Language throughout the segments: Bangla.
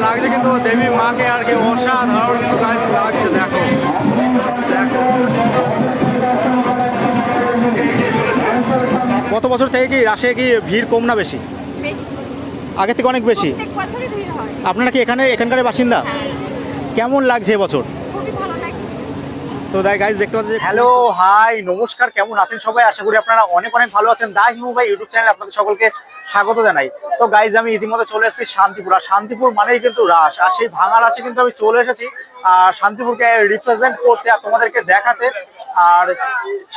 লাগছে কিন্তু দেবী মাকে আর কি অসাধারণ কিন্তু গাছ লাগছে। দেখো দেখো গত বছর থেকে কি রাশে কি ভিড় কম না বেশি? আগের থেকে অনেক বেশি। আপনারা কি এখানকার বাসিন্দা? কেমন লাগছে এবছর? তো তাই গাইজ দেখতে পাচ্ছি। হ্যালো হাই নমস্কার, কেমন আছেন সবাই? আশা করি আপনারা অনেক অনেক ভালো আছেন। দা হিমু ভাই ইউটিউব চ্যানেলে আপনাদের সকলকে স্বাগত জানাই। তো গাইজ আমি ইতিমধ্যে চলে এসেছি শান্তিপুর। আর শান্তিপুর মানেই কিন্তু রাস, আর সেই ভাঙা রাসে কিন্তু আমি চলে এসেছি আর শান্তিপুরকে রিপ্রেজেন্ট করতে আর তোমাদেরকে দেখাতে। আর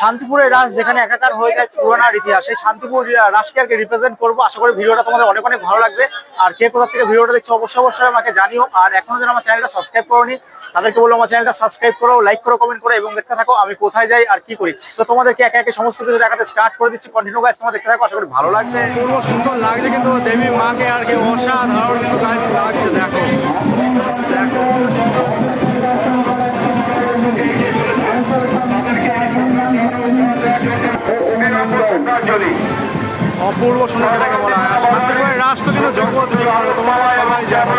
শান্তিপুরের রাস যেখানে একাকার হয়ে যায় পুরানার ইতিহাস, সেই শান্তিপুর রাসকে আর কি রিপ্রেজেন্ট করবো। আশা করি ভিডিওটা তোমাদের অনেক অনেক ভালো লাগবে। আর কে কোথা থেকে ভিডিওটা দেখছো অবশ্যই আমাকে জানিও। আর এখনো যেন আমার চ্যানেলটা সাবস্ক্রাইব করোনি তাদেরকে বলবো আমার চ্যানেলটা সাবস্ক্রাইব করো, লাইক করো, কমেন্ট করো এবং দেখতে থাকো আমি কোথায় যাই আর কি করি। তো তোমাদেরকে একে একে সমস্ত কিছু দেখাতে স্টার্ট করে দিচ্ছি। কন্টিনিউ গাইজ তোমরা দেখতে থাকো, আশা করি ভালো লাগবে। পূর্ব সুন্দর লাগছে কিন্তু দেবী মাকে আর কি অসাধারণ কিন্তু গাইজ লাগছে। দেখো দেখো অপূর্ব সুন্দর যেটাকে বলা হয়। আর শান্তিপুরের রাস তো কিন্তু জগৎ বিখ্যাত, তোমরা সবাই জানো।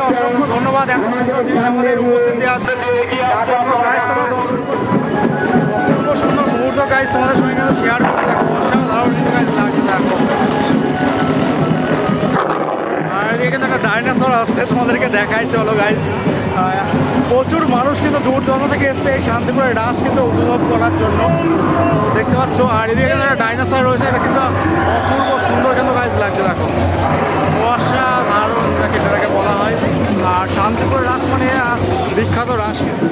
অসংখ্য ধন্যবাদ এত সুন্দর জিনিস আমাদের উপস্থিত দেওয়ার জন্য। অপূর্ব সুন্দর মুহূর্ত গাইজ তোমাদের সঙ্গে কিন্তু শেয়ার করতে থাকো। অসাধারণ কিন্তু গাইজ লাগছে। দেখো আর এদিকে কিন্তু একটা ডাইনোসর আসছে, তোমাদেরকে দেখাই চলো গাইজ। প্রচুর মানুষ কিন্তু দূর দূরান্ত থেকে এসছে এই শান্তিপুরের রাস কিন্তু উপভোগ করার জন্য। তো দেখতে পাচ্ছ আর এদিকে কিন্তু একটা ডাইনোসর রয়েছে, এটা কিন্তু অপূর্ব সুন্দর কিন্তু গাইজ লাগছে। দেখো অসাধারণ যেটাকে বলা হয়। আর শান্তিপুরের রাস মানে বিখ্যাত রাস কিন্তু।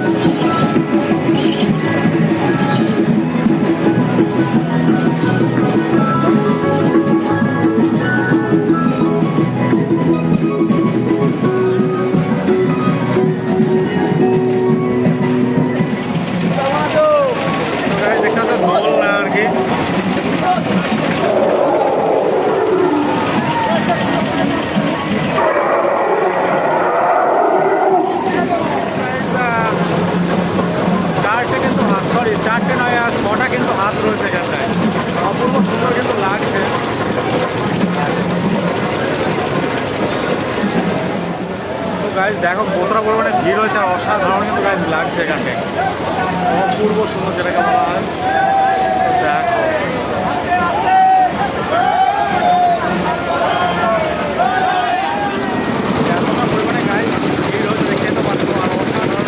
চারটে নয় আর ছটা কিন্তু হাত রয়েছে এখানটায়। অপূর্ব সুন্দর কিন্তু লাগছে। তো গাইজ দেখো কতটা পরিমাণে ভিড় হয়েছে আর অসাধারণ কিন্তু গাইজ লাগছে এখানটায়। অপূর্ব সুন্দর যেটাকে বলা হয়। দেখো এতটা পরিমাণে গাইজ ভিড় হচ্ছে দেখে তো পাচ্ছ। আর অসাধারণ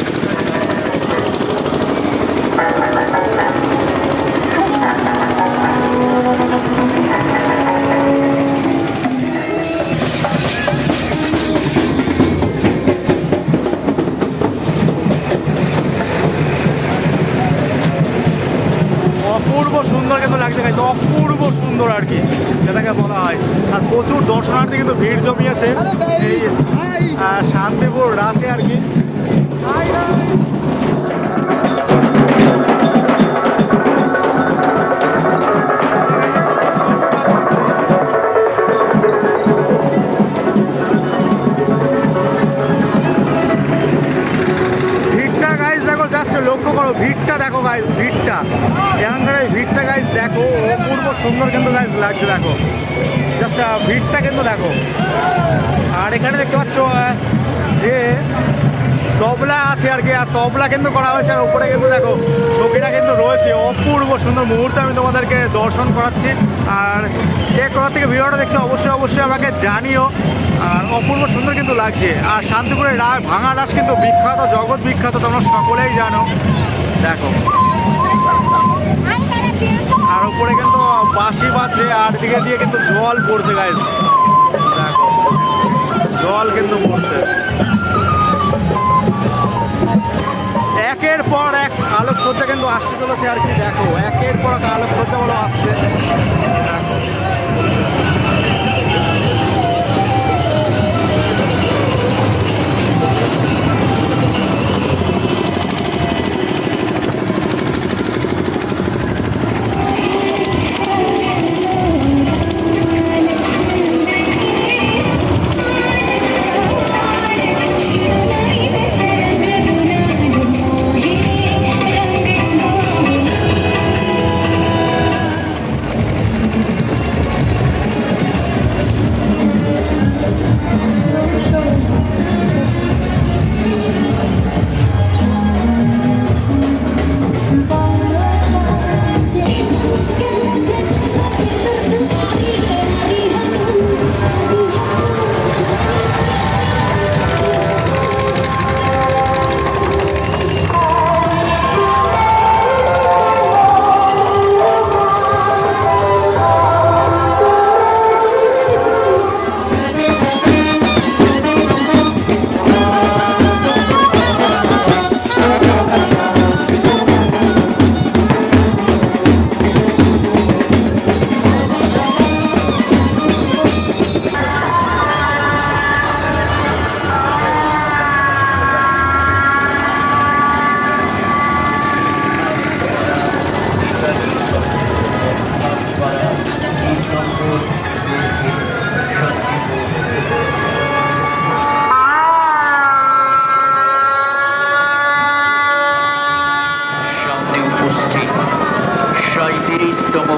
অপূর্ব সুন্দর কিন্তু লাগছে গাইজ। অপূর্ব সুন্দর আর কি যেটাকে বলা হয়। আর প্রচুর দর্শনার্থী কিন্তু ভিড় জমিয়েছে এই শান্তিপুর রাসে আর কি। লক্ষ্য করো ভিড়টা, দেখো গাইজ ভিড়টা, এখানকার ভিড়টা গাইজ দেখো অপূর্ব সুন্দর কিন্তু গাইজ লাগছে। দেখো জাস্ট ভিড়টা কিন্তু দেখো। আর এখানে দেখতে পাচ্ছ যে তবলা আছে আর কি, আর তবলা কিন্তু করা হয়েছে। আর উপরে কিন্তু দেখো সখীরা কিন্তু রয়েছে। অপূর্ব সুন্দর মুহূর্ত আমি তোমাদেরকে দর্শন করাচ্ছি। আর কে কোথা থেকে ভিডিওটা দেখছো অবশ্যই আমাকে জানিও। আর অপূর্ব সুন্দর কিন্তু লাগছে। আর শান্তিপুরের ভাঙা রাস কিন্তু বিখ্যাত, জগৎ বিখ্যাত, তোমরা সকলেই জানো। দেখো আর উপরে কিন্তু বাঁশি বাজছে আর দিকে দিয়ে কিন্তু জল পড়ছে গাইস, দেখো জল কিন্তু পড়ছে। একের পর এক আলোকসজ্জা কিন্তু আসতে চলেছে আর কি, দেখো একের পর এক আলোকসজ্জা বলো আসছে, দেখো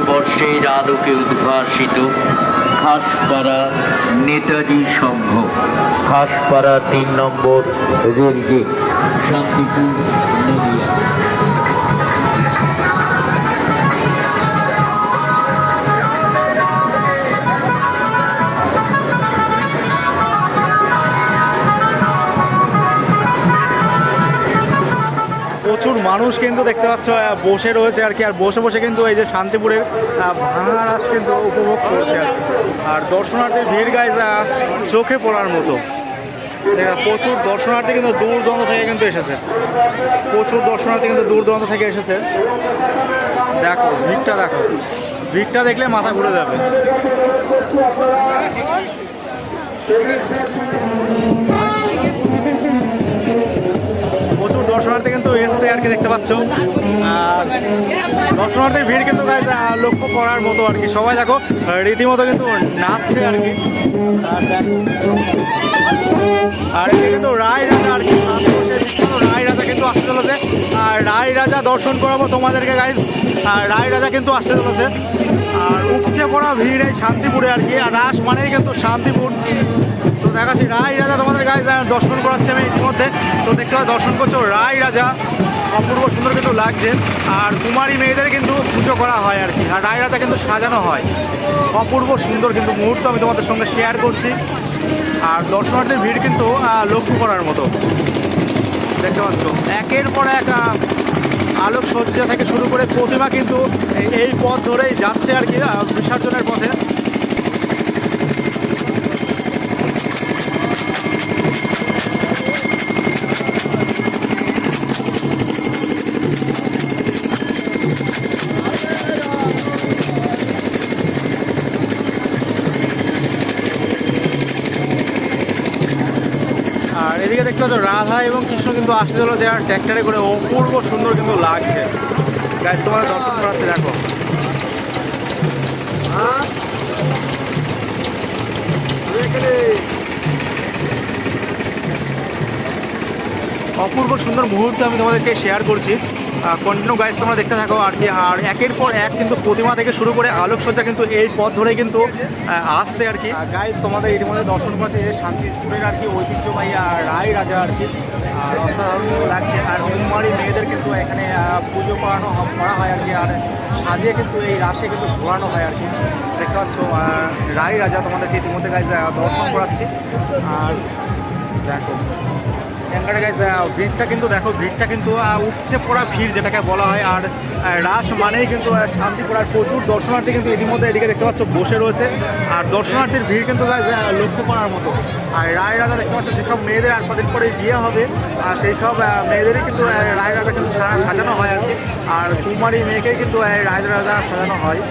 বর্ষের আলোকে উদ্ভাসিত খাসপাড়া নেতাজি সংঘ, খাসপাড়া ৩ নম্বর রেলগেট, শান্তিপুর, নদিয়া। প্রচুর মানুষ কিন্তু দেখতে পাচ্ছ বসে রয়েছে আর কি, আর বসে বসে কিন্তু এই যে শান্তিপুরের ভাঙা রাস কিন্তু উপভোগ করছে আর কি। আর দর্শনার্থীর ভিড় গাইজ চোখে পড়ার মতো, প্রচুর দর্শনার্থী কিন্তু দূর দূরান্ত থেকে কিন্তু এসেছে, প্রচুর দর্শনার্থী কিন্তু দূর দূরান্ত থেকে এসেছে। দেখো ভিড়টা, দেখো ভিড়টা দেখলে মাথা ঘুরে যাবে। প্রচুর দর্শনার্থী কিন্তু এসছে আর কি, দেখতে পাচ্ছ। আর দর্শনার্থীর ভিড় কিন্তু লক্ষ্য করার মতো আর কি, সবাই দেখো রীতিমতো কিন্তু নাচছে আর কি। আর এদিকে কিন্তু রায় রাজা আর কি, রায় রাজা কিন্তু আসতে চলেছে। আর রায় রাজা দর্শন করাবো তোমাদেরকে গাইজ, আর রায় রাজা কিন্তু আসতে চলেছে। আর উপচে পড়া ভিড় এই শান্তিপুরে আর কি, আর রাস মানেই কিন্তু শান্তিপুর। তো দেখাচ্ছি রায় রাজা তোমাদের গাইজ দর্শন করাচ্ছে আমি ইতিমধ্যে। তো দেখতে পাচ্ছ দর্শন করছো রায় রাজা, অপূর্ব সুন্দর কিন্তু লাগছে। আর কুমারী মেয়েদের কিন্তু পুজো করা হয় আর কি, আর রায় রাজা কিন্তু সাজানো হয়, অপূর্ব সুন্দর কিন্তু মুহূর্ত আমি তোমাদের সঙ্গে শেয়ার করছি। আর দর্শনার্থীর ভিড় কিন্তু লক্ষ্য করার মতো, দেখতে পাচ্ছ একের পর এক আলোকসজ্জা থেকে শুরু করে প্রতিমা কিন্তু এই পথ ধরেই যাচ্ছে আর কি বিসর্জনের পথে। আর এদিকে দেখতে পাচ্ছ রাধা এবং কৃষ্ণ কিন্তু আসতে চলো যে আর ট্র্যাক্টরে করে, অপূর্ব সুন্দর কিন্তু লাগছে গাইজ, তোমার দর্শন করাচ্ছে দেখো। অপূর্ব সুন্দর মুহূর্ত আমি তোমাদেরকে শেয়ার করছি, কন্টিনিউ গাইজ তোমরা দেখতে থাকো আর কি। আর একের পর এক কিন্তু প্রতিমা থেকে শুরু করে আলোকসজ্জা কিন্তু এই পথ ধরে কিন্তু আসছে আর কি। গাইজ তোমাদের ইতিমধ্যে দর্শন করেছে যে শান্তিপুরের আর কি ঐতিহ্যবাহী রায় রাজা আর কি, আর অসাধারণ কিন্তু লাগছে। আর কুমারী মেয়েদের কিন্তু এখানে পুজো করা হয় আর কি, আর সাজিয়ে কিন্তু এই রাসে কিন্তু ঘোরানো হয় আর কি, দেখতে পাচ্ছ। আর রায় রাজা তোমাদেরকে ইতিমধ্যে গাইজ দর্শন করাচ্ছি। আর দেখো এখানকার গাইস ভিড়টা কিন্তু দেখো, ভিড়টা কিন্তু উপচে পড়া ভিড় যেটাকে বলা হয়। আর রাস মানেই কিন্তু শান্তিপুর, আর প্রচুর দর্শনার্থী কিন্তু ইতিমধ্যে এদিকে দেখতে পাচ্ছ বসে রয়েছে। আর দর্শনার্থীর ভিড় কিন্তু গাইস লক্ষ্য করার মতো। আর রায় রাজা দেখতে পাচ্ছ যেসব মেয়েদের আর কদিন পরে বিয়ে হবে, আর সেই সব মেয়েদেরই কিন্তু রায় রাজা কিন্তু সাজানো হয় আর কি। আর কুমারী মেয়েকেই কিন্তু রায় রাজা সাজানো হয়।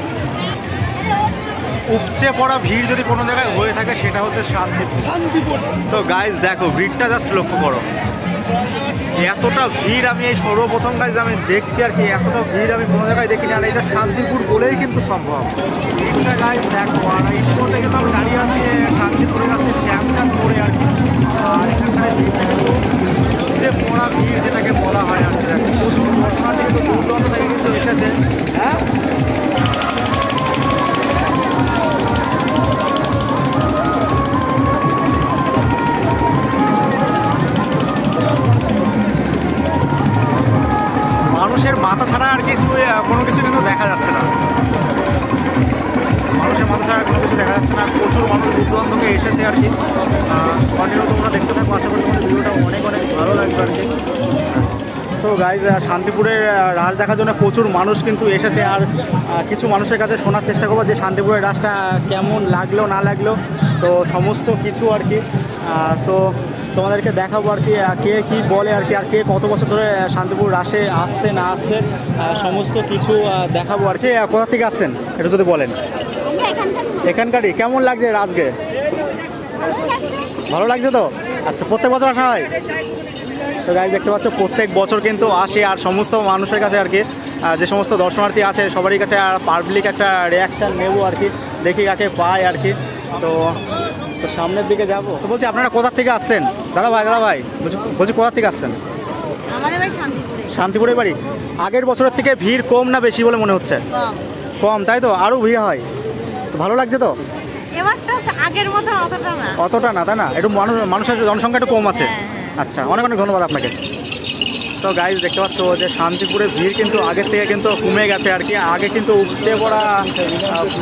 উপচে পড়া ভিড় যদি কোনো জায়গায় হয়ে থাকে সেটা হচ্ছে শান্তিপুর। তো গাইজ দেখো ভিড়টা জাস্ট লক্ষ্য করো, এতটা ভিড় আমি এই সর্বপ্রথম গাইজ আমি দেখছি আর কি। এতটা ভিড় আমি কোনো জায়গায় দেখিনি, আর এটা শান্তিপুর বলেই কিন্তু সম্ভব। ভিড়টা গাইজ দেখো, আর এই মধ্যে কিন্তু আমি দাঁড়িয়ে আছি শান্তিপুরের কাছে শ্যামচাঁদ মোড়ে আর কি। আর এখানকার ভিড়টা কিন্তু উপচে পড়া ভিড় যেটাকে বলা হয় আর কি। দেখো প্রচুর দর্শনার্থী কিন্তু দূর দূরান্ত থেকে কিন্তু এসেছে। হ্যাঁ, মানুষের মাথা ছাড়া আর কিছু কোনো কিছু কিন্তু দেখা যাচ্ছে না। মানুষের মাথা ছাড়া কোনো কিছু দেখা যাচ্ছে না। আর প্রচুর মানুষ দূর দূরান্ত থেকে এসেছে আর কি। কন্টিনিউ তোমরা দেখতে থাকো, আশা করি তোমাদের ভিডিওটা অনেক অনেক ভালো লাগবে আর কি। তো গাইজ শান্তিপুরের রাস দেখার জন্য প্রচুর মানুষ কিন্তু এসেছে। আর কিছু মানুষের কাছে শোনার চেষ্টা করবো যে শান্তিপুরের রাসটা কেমন লাগলো না লাগলো, তো সমস্ত কিছু আর কি। তো তোমাদেরকে দেখাবো আর কি কে কী বলে আর কি, আর কে কত বছর ধরে শান্তিপুর রাসে আসছে না আসছে সমস্ত কিছু দেখাবো আর কি। কোথা থেকে আসছেন এটা যদি বলেন। এখানকারই। কেমন লাগছে রাসকে? ভালো লাগছে তো? আচ্ছা, প্রত্যেক বছর আসা হয়? তো গাইজ দেখতে পাচ্ছ প্রত্যেক বছর কিন্তু আসে। আর সমস্ত মানুষের কাছে আর কি, যে সমস্ত দর্শনার্থী আছে সবারই কাছে আর পাবলিক একটা রিয়াকশান নেবো আর কি, দেখি কাকে পায় আর কি। তো সামনের দিকে যাবো। তো বলছি আপনারা কোথা থেকে আসছেন? দাদা ভাই বলছি কোথা থেকে আসছেন? আমাদের বাড়ি শান্তিপুরে। শান্তিপুরের বাড়ি। আগের বছরের থেকে ভিড় কম না বেশি বলে মনে হচ্ছে? কম, তাই তো? আরও ভিড় হয়? তো ভালো লাগছে তো? এবারটা আগের মতো অতটা না, তাই না? একটু মানুষের জনসংখ্যা একটু কম আছে। আচ্ছা, অনেক অনেক ধন্যবাদ আপনাকে। তো গাইজ দেখতে পাচ্ছ যে শান্তিপুরের ভিড় কিন্তু আগের থেকে কিন্তু কমে গেছে আর কি। আগে কিন্তু উপচে পড়া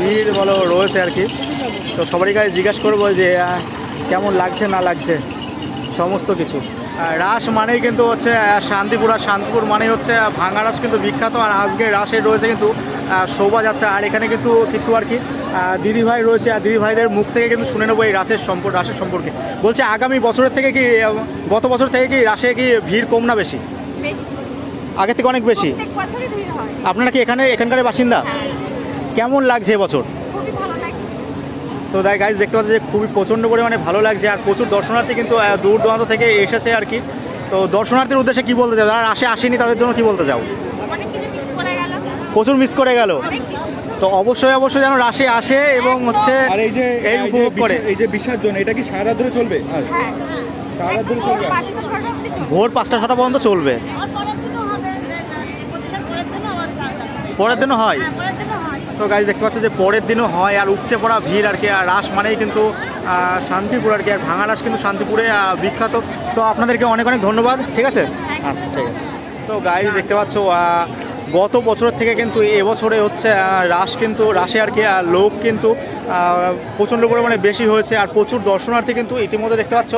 ভিড় বলো রয়েছে আর কি। তো সবারই কাছে জিজ্ঞাসা করবো যে কেমন লাগছে না লাগছে সমস্ত কিছু। রাস মানেই কিন্তু হচ্ছে শান্তিপুর, আর শান্তিপুর মানেই হচ্ছে ভাঙা রাস কিন্তু বিখ্যাত। আর আজকে রাসে রয়েছে কিন্তু শোভাযাত্রা। আর এখানে কিন্তু কিছু আর কি দিদিভাই রয়েছে, আর দিদিভাইদের মুখ থেকে কিন্তু শুনে নেবো এই রাসের সম্পর্কে। বলছে আগামী বছরের থেকে কি, গত বছর থেকে কি রাসে কি ভিড় কম না বেশি? আগের থেকে অনেক বেশি। আপনারা কি এখানকার বাসিন্দা? কেমন লাগছে এবছর? তো তাই গাইজ দেখতে পাচ্ছি যে খুবই প্রচণ্ড পরিমাণে ভালো লাগছে। আর প্রচুর দর্শনার্থী কিন্তু দূর দূরান্ত থেকে এসেছে আর কি। তো দর্শনার্থীর উদ্দেশ্যে কী বলতে চাও? যারা আসেনি তাদের জন্য কী বলতে চাও? প্রচুর মিস করে গেল। তো অবশ্যই যেন রাশে আসে এবং হচ্ছে আর এই যে এই উপভোগ করে। এই যে বিসর্জন, এটা কি সারা রাত ধরে চলবে? সারা রাত ধরে চলবে, ভোর 5টা-6টা পর্যন্ত চলবে। পরের দিনও হয়? তো গাইজ দেখতে পাচ্ছ যে পরের দিনও হয়। আর উপচে পড়া ভিড় আর কি। আর রাস মানেই কিন্তু শান্তিপুর আর কি। আর ভাঙা রাস কিন্তু শান্তিপুরে বিখ্যাত। তো আপনাদেরকে অনেক অনেক ধন্যবাদ। ঠিক আছে? আচ্ছা, ঠিক আছে। তো গাইজ দেখতে পাচ্ছ গত বছরের থেকে কিন্তু এবছরে হচ্ছে রাসে আর কি লোক কিন্তু প্রচণ্ড পরিমাণে বেশি হয়েছে। আর প্রচুর দর্শনার্থী কিন্তু ইতিমধ্যে দেখতে পাচ্ছ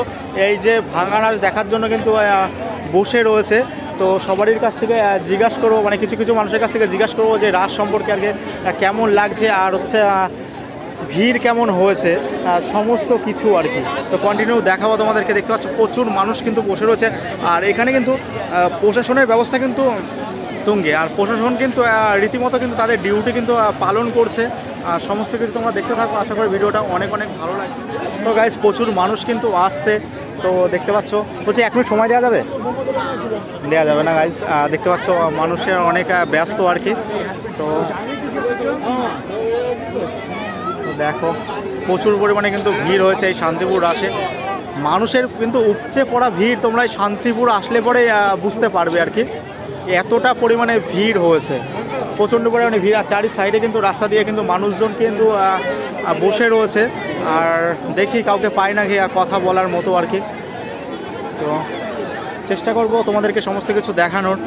এই যে ভাঙা রাস দেখার জন্য কিন্তু বসে রয়েছে। তো সবারই কাছ থেকে জিজ্ঞাসা করবো, মানে কিছু কিছু মানুষের কাছ থেকে জিজ্ঞাসা করবো যে রাস সম্পর্কে আর কি কেমন লাগছে, আর হচ্ছে ভিড় কেমন হয়েছে, সমস্ত কিছু আর কি। তো কন্টিনিউ দেখাবো তোমাদেরকে। দেখতে পাচ্ছ প্রচুর মানুষ কিন্তু বসে রয়েছে। আর এখানে কিন্তু প্রশাসনের ব্যবস্থা কিন্তু তুঙ্গে। আর প্রশাসন কিন্তু রীতিমতো কিন্তু তাদের ডিউটি কিন্তু পালন করছে। সমস্ত কিছু তোমরা দেখতে থাকো, আশা করি ভিডিওটা অনেক অনেক ভালো লাগবে। তো গাইজ প্রচুর মানুষ কিন্তু আসছে। তো দেখতে পাচ্ছ, বলছি 1 মিনিট সময় দেওয়া যাবে? দেওয়া যাবে না গাইজ। দেখতে পাচ্ছ মানুষের অনেক ব্যস্ত আর কি। তো দেখো প্রচুর পরিমাণে কিন্তু ভিড় হয়েছে এই শান্তিপুর রাসে। মানুষের কিন্তু উপচে পড়া ভিড়। তোমরা এই শান্তিপুর আসলে পরে বুঝতে পারবে আর কি, এতটা পরিমাণে ভিড় হয়েছে, প্রচণ্ড পরিমাণে ভিড়। আর চারি সাইডে কিন্তু রাস্তা দিয়ে কিন্তু মানুষজন কিন্তু বসে রয়েছে। আর দেখি কাউকে পাই না কথা বলার মতো আর কি। তো চেষ্টা করব তোমাদেরকে সমস্ত কিছু দেখানোর।